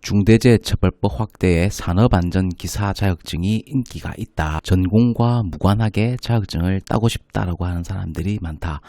중대재해처벌법 확대에 산업안전기사 자격증이 인기가 있다. 전공과 무관하게 자격증을 따고 싶다라고 하는 사람들이 많다.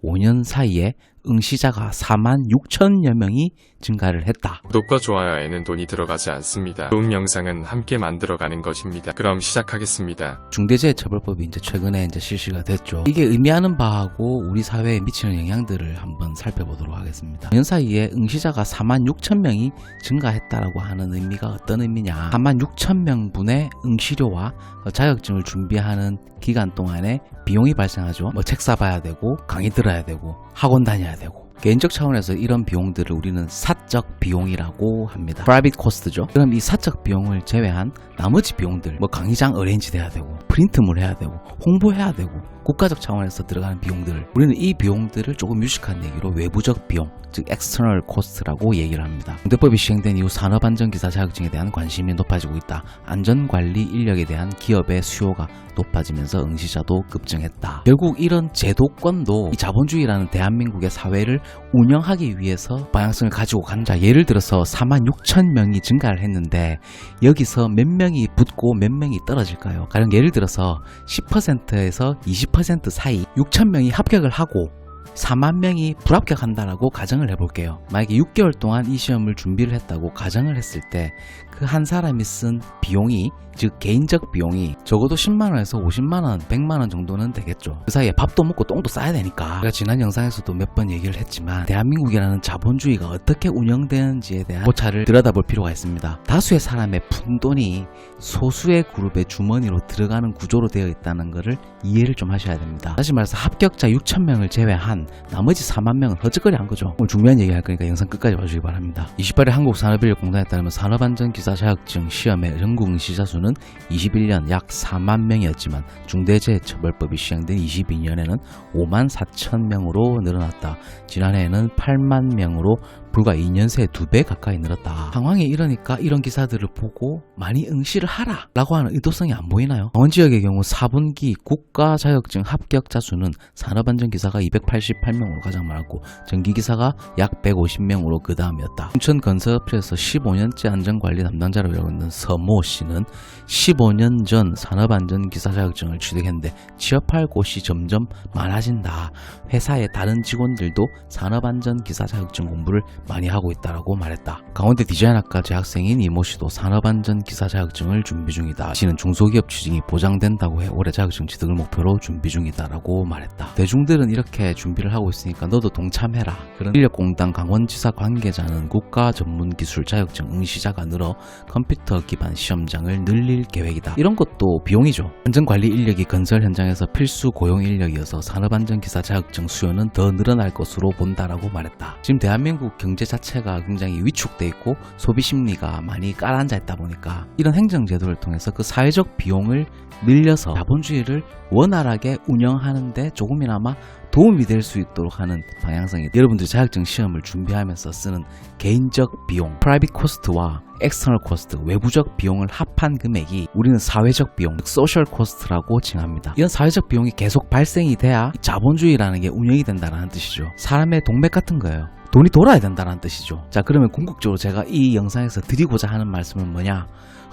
5년 사이에 응시자가 46,000여 명이 증가를 했다. 구독과 좋아요에는 돈이 들어가지 않습니다. 좋은 영상은 함께 만들어가는 것입니다. 그럼 시작하겠습니다. 중대재해처벌법이 최근에 실시가 됐죠. 이게 의미하는 바하고 우리 사회에 미치는 영향들을 한번 살펴보도록 하겠습니다. 5년 사이에 응시자가 46,000명이 증가했다라고 하는 의미가 어떤 의미냐? 46,000명분의 응시료와 자격증을 준비하는 기간 동안에 비용이 발생하죠. 책 사봐야 되고 강의 들어야 되고 학원 다녀야 되고. 개인적 차원에서 이런 비용들을 우리는 사적 비용이라고 합니다. 프라이빗 코스트죠. 그럼 이 사적 비용을 제외한 나머지 비용들, 강의장 어레인지 돼야 되고 프린트물 해야 되고 홍보해야 되고 국가적 차원에서 들어가는 비용들을 우리는 이 비용들을 조금 유식한 얘기로 외부적 비용, 즉 external cost라고 얘기를 합니다. 중대법이 시행된 이후 산업안전기사 자격증에 대한 관심이 높아지고 있다. 안전관리 인력에 대한 기업의 수요가 높아지면서 응시자도 급증했다. 결국 이런 제도권도 이 자본주의라는 대한민국의 사회를 운영하기 위해서 방향성을 가지고 간다. 예를 들어서 46,000명이 증가를 했는데 여기서 몇 명이 붙고 몇 명이 떨어질까요? 가령 예를 들어서 10%에서 20% 사이 6,000명이 합격을 하고 4만 명이 불합격한다라고 가정을 해볼게요. 만약에 6개월 동안 이 시험을 준비를 했다고 가정을 했을 때 그 한 사람이 쓴 비용이, 즉 개인적 비용이 적어도 10만원에서 50만원, 100만원 정도는 되겠죠. 그 사이에 밥도 먹고 똥도 싸야 되니까. 제가 지난 영상에서도 몇 번 얘기를 했지만 대한민국이라는 자본주의가 어떻게 운영되는지에 대한 고찰을 들여다볼 필요가 있습니다. 다수의 사람의 푼돈이 소수의 그룹의 주머니로 들어가는 구조로 되어 있다는 것을 이해를 좀 하셔야 됩니다. 다시 말해서 합격자 6,000명을 제외한 나머지 4만 명은 허짓거리 한 거죠. 오늘 중요한 얘기 할 거니까 영상 끝까지 봐주시기 바랍니다. 28일 한국산업인력공단에 따르면 산업안전기사 자격증 시험의 전국 응시자 수는 21년 약 4만 명이었지만 중대재해처벌법이 시행된 22년에는 5만 4천 명으로 늘어났다. 지난해에는 8만 명으로 불과 2년 새에 2배 가까이 늘었다. 상황이 이러니까 이런 기사들을 보고 많이 응시를 하라 라고 하는 의도성이 안 보이나요? 강원지역의 경우 4분기 국가 자격증 합격자 수는 산업안전기사가 288명으로 가장 많았고 전기기사가 약 150명으로 그 다음이었다. 춘천건설업체에서 15년째 안전관리 담당자로 일하고 있는 서모 씨는 15년 전 산업안전기사 자격증을 취득했는데 취업할 곳이 점점 많아진다. 회사의 다른 직원들도 산업안전기사 자격증 공부를 많이 하고 있다라고 말했다. 강원대 디자인학과 재학생인 이모 씨도 산업안전기사 자격증을 준비 중이다. 씨는 중소기업 취직이 보장된다고 해 올해 자격증 취득을 목표로 준비 중이다라고 말했다. 대중들은 이렇게 준비를 하고 있으니까 너도 동참해라. 그런 인력공단 강원지사 관계자는 국가 전문기술 자격증 응시자가 늘어 컴퓨터 기반 시험장을 늘릴 계획이다. 이런 것도 비용이죠. 안전관리 인력이 건설 현장에서 필수 고용 인력이어서 산업안전기사 자격증 수요는 더 늘어날 것으로 본다라고 말했다. 지금 대한민국 경제 자체가 굉장히 위축돼 있고 소비 심리가 많이 깔아앉아 있다 보니까 이런 행정제도를 통해서 그 사회적 비용을 늘려서 자본주의를 원활하게 운영하는데 조금이나마 도움이 될 수 있도록 하는 방향성이 여러분들 자격증 시험을 준비하면서 쓰는 개인적 비용, 프라이빗 코스트와 엑스터널 코스트, 외부적 비용을 합한 금액이 우리는 사회적 비용, 소셜 코스트라고 칭합니다. 이런 사회적 비용이 계속 발생이 돼야 자본주의라는 게 운영이 된다는 뜻이죠. 사람의 동맥 같은 거예요. 돈이 돌아야 된다는 뜻이죠. 자, 그러면 궁극적으로 제가 이 영상에서 드리고자 하는 말씀은 뭐냐?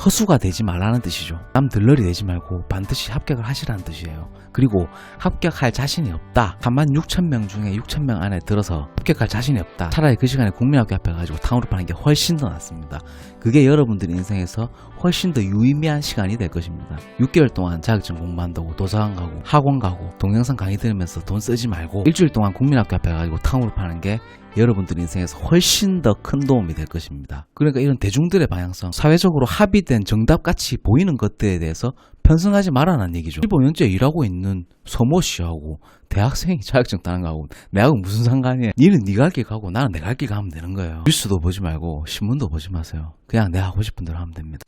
허수가 되지 말라는 뜻이죠. 남 들러리 되지 말고 반드시 합격을 하시라는 뜻이에요. 그리고 합격할 자신이 없다. 46,000명 중에 6,000명 안에 들어서 합격할 자신이 없다. 차라리 그 시간에 국민학교 앞에 가지고 탕후루 파는 게 훨씬 더 낫습니다. 그게 여러분들 인생에서 훨씬 더 유의미한 시간이 될 것입니다. 6개월 동안 자격증 공부한다고 도서관 가고 학원 가고 동영상 강의 들으면서 돈 쓰지 말고 일주일 동안 국민학교 앞에 가지고 탕후루 파는 게 여러분들 인생에서 훨씬 더 큰 도움이 될 것입니다. 그러니까 이런 대중들의 방향성, 사회적으로 합의된 정답같이 보이는 것들에 대해서 편승하지 말라는 얘기죠. 15년째 일하고 있는 서모 씨하고 대학생이 자격증 따는 거하고 내하고 무슨 상관이야. 니는 네 갈 길 가고 나는 내 갈 길 가면 되는 거예요. 뉴스도 보지 말고 신문도 보지 마세요. 그냥 내가 하고 싶은 대로 하면 됩니다.